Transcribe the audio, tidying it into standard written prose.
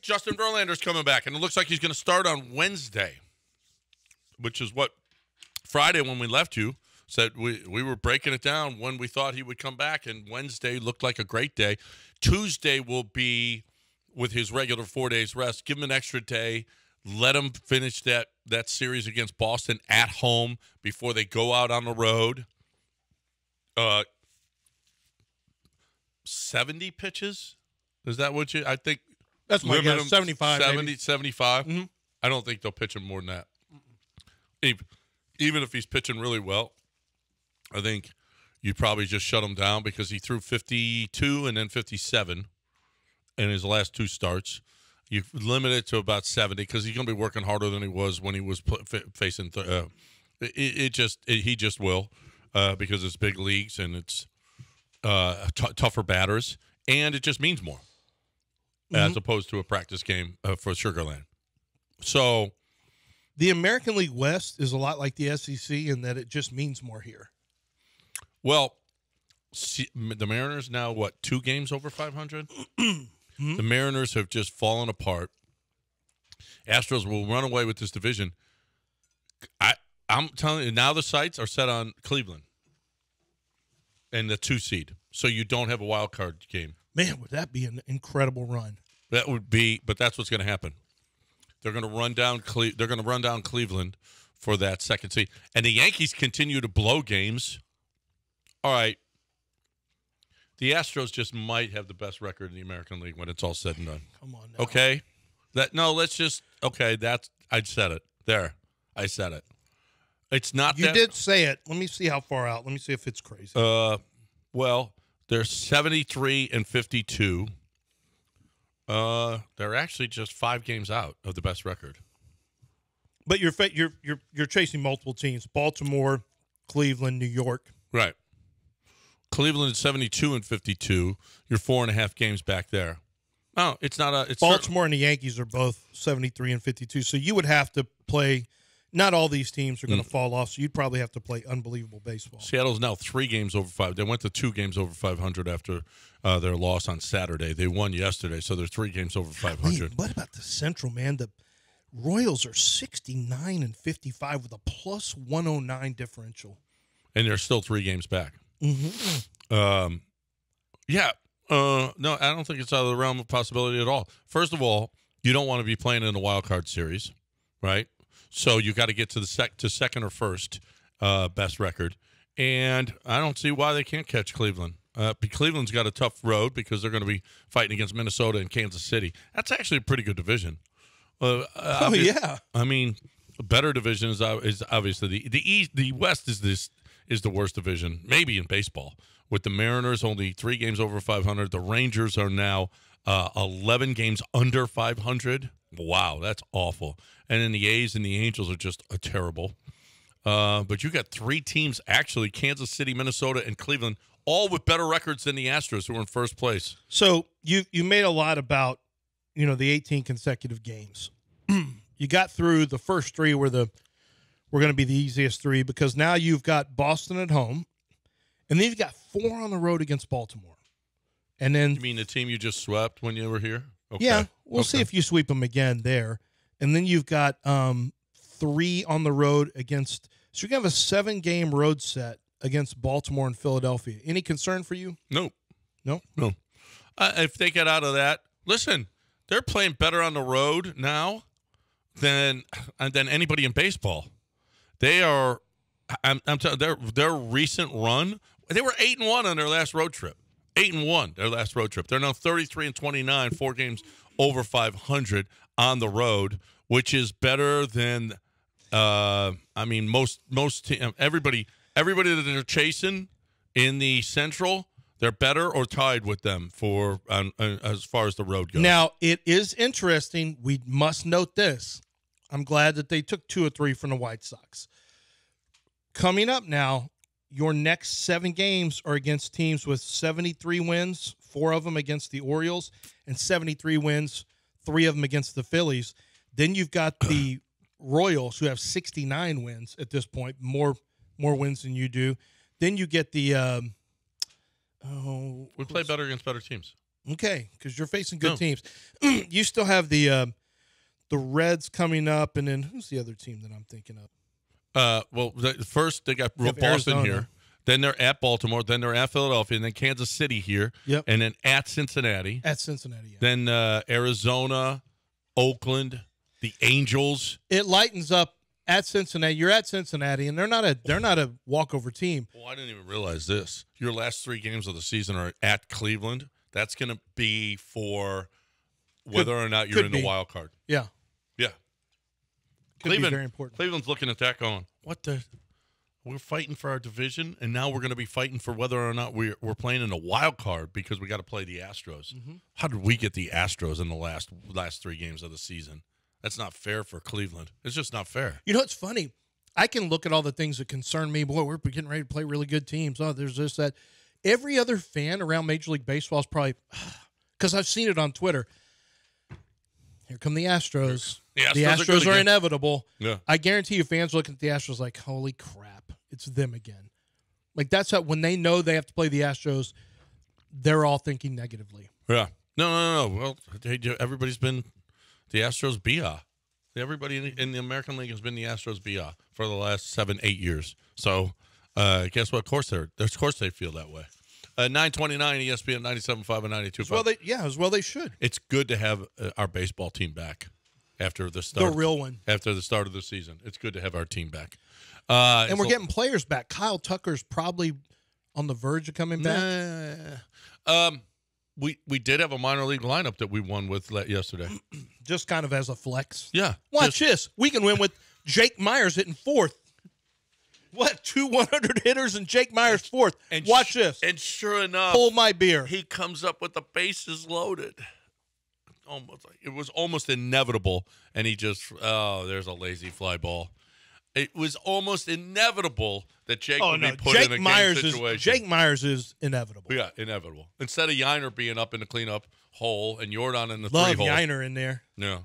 Justin Verlander's coming back, and it looks like he's going to start on Wednesday, which is what Friday when we left you said we were breaking it down when we thought he would come back, and Wednesday looked like a great day. Tuesday will be with his regular 4 days rest. Give him an extra day. Let him finish that series against Boston at home before they go out on the road. 70 pitches? Is that what I think? That's my guess. 75. 75? Mm-hmm. I don't think they'll pitch him more than that. Even if he's pitching really well, I think you'd probably just shut him down because he threw 52 and then 57 in his last two starts. You limit it to about 70 because he's going to be working harder than he was when he was facing. He just will because it's big leagues and it's tougher batters, and it just means more as opposed to a practice game for Sugarland. So the American League West is a lot like the SEC in that it just means more here. Well, the Mariners now, 2 games over 500? The Mariners have just fallen apart. Astros will run away with this division. I'm telling you, now the sights are set on Cleveland and the 2 seed. So you don't have a wild card game. Man, would that be an incredible run? That would be, but that's what's going to happen. They're going to run down Cleveland for that second seed. And the Yankees continue to blow games. All right. The Astros just might have the best record in the American League when it's all said and done. Come on now. Okay? I said it. There. I said it. It's not You did say it. Let me see how far out. Let me see if it's crazy. Well, they're 73 and 52. They're actually just 5 games out of the best record. But you're chasing multiple teams: Baltimore, Cleveland, New York. Right. Cleveland is 72 and 52. You're 4.5 games back there. No, it's not a. Baltimore and the Yankees are both 73 and 52. So you would have to play. Not all these teams are going to fall off, so you'd probably have to play unbelievable baseball. Seattle's now 3 games over 5. They went to 2 games over 500 after their loss on Saturday. They won yesterday, so they're 3 games over 500. What about the Central, man? The Royals are 69 and 55 with a plus 109 differential. And they're still 3 games back. Mm-hmm. No, I don't think it's out of the realm of possibility at all. First of all, you don't want to be playing in a wild card series, right? So you got to get to the second or first best record, and I don't see why they can't catch Cleveland. Cleveland's got a tough road because they're going to be fighting against Minnesota and Kansas City. That's actually a pretty good division. Yeah. I mean, a better division is obviously the East. The West is the worst division, maybe in baseball. With the Mariners only 3 games over 500, the Rangers are now 11 games under 500. Wow, that's awful. And then the A's and the Angels are just terrible. But you got 3 teams, actually, Kansas City, Minnesota, and Cleveland, all with better records than the Astros, who are in first place. So you made a lot about, the 18 consecutive games. You got through the first 3 were going to be the easiest 3 because now you've got Boston at home, and then you've got 4 on the road against Baltimore. And then you mean the team you just swept when you were here? Okay. Yeah, we'll see if you sweep them again there. And then you've got 3 on the road against – so you're going to have a 7-game road set against Baltimore and Philadelphia. Any concern for you? No. No? No. If they get out of that, listen, they're playing better on the road now than anybody in baseball. They are – I'm telling you, their recent run, they were 8-1 on their last road trip. 8-1 their last road trip. They're now 33 and 29, 4 games over 500 on the road, which is better than everybody that they're chasing in the Central. They're better or tied with them for as far as the road goes. Now it is interesting. We must note this. I'm glad that they took 2 or 3 from the White Sox. Coming up now. Your next 7 games are against teams with 73 wins, 4 of them against the Orioles, and 73 wins, 3 of them against the Phillies. Then you've got the Royals, who have 69 wins at this point, more wins than you do. Then you get the we play better against better teams. Okay, because you're facing good No. teams. You still have the Reds coming up, and then who's the other team that I'm thinking of? First they got You have Boston Arizona. here. Then they're at Baltimore. Then they're at Philadelphia. And then Kansas City here. Yep. And then at Cincinnati. At Cincinnati. Yeah. Then Arizona, Oakland, the Angels. It lightens up at Cincinnati. You're at Cincinnati, and they're not a walkover team. Well, I didn't even realize this. Your last 3 games of the season are at Cleveland. That's going to be for whether or not you're in the wild card. Yeah. Yeah. Could be very important. Cleveland's looking at that going, what the? We're fighting for our division, and now we're going to be fighting for whether or not we're playing in the wild card because we got to play the Astros. Mm-hmm. How did we get the Astros in the last 3 games of the season? That's not fair for Cleveland. It's just not fair. You know, it's funny. I can look at all the things that concern me. Boy, we're getting ready to play really good teams. Oh, there's this, that. Every other fan around Major League Baseball is probably, because I've seen it on Twitter. Here come the Astros. The Astros The are Astros good are again. inevitable. Yeah. I guarantee you fans looking at the Astros like, holy crap, it's them again. Like, that's how, when they know they have to play the Astros, they're all thinking negatively. Yeah. No. Well, everybody's been the Astros BA. Everybody in the American League has been the Astros BA for the last 7-8 years. So, guess what? Of course they feel that way. 929 ESPN 97.5 and 92.5. As well they should. It's good to have our baseball team back after the start. The real one. After the start of the season. It's good to have our team back. And we're getting players back. Kyle Tucker's probably on the verge of coming back. We did have a minor league lineup that we won with yesterday. Just kind of as a flex. Yeah. Watch this. We can win with Jake Myers hitting fourth. What? 2 100 hitters and Jake Myers fourth. And Watch this. And sure enough, Hold my beer. he comes up with the bases loaded. It was almost inevitable, and he just there's a lazy fly ball. It was almost inevitable that Jake would be put in a game situation. Jake Myers is inevitable. Yeah, inevitable. Instead of Yiner being up in the cleanup hole and Jordan in the Love 3 hole. Yiner in there. Yeah.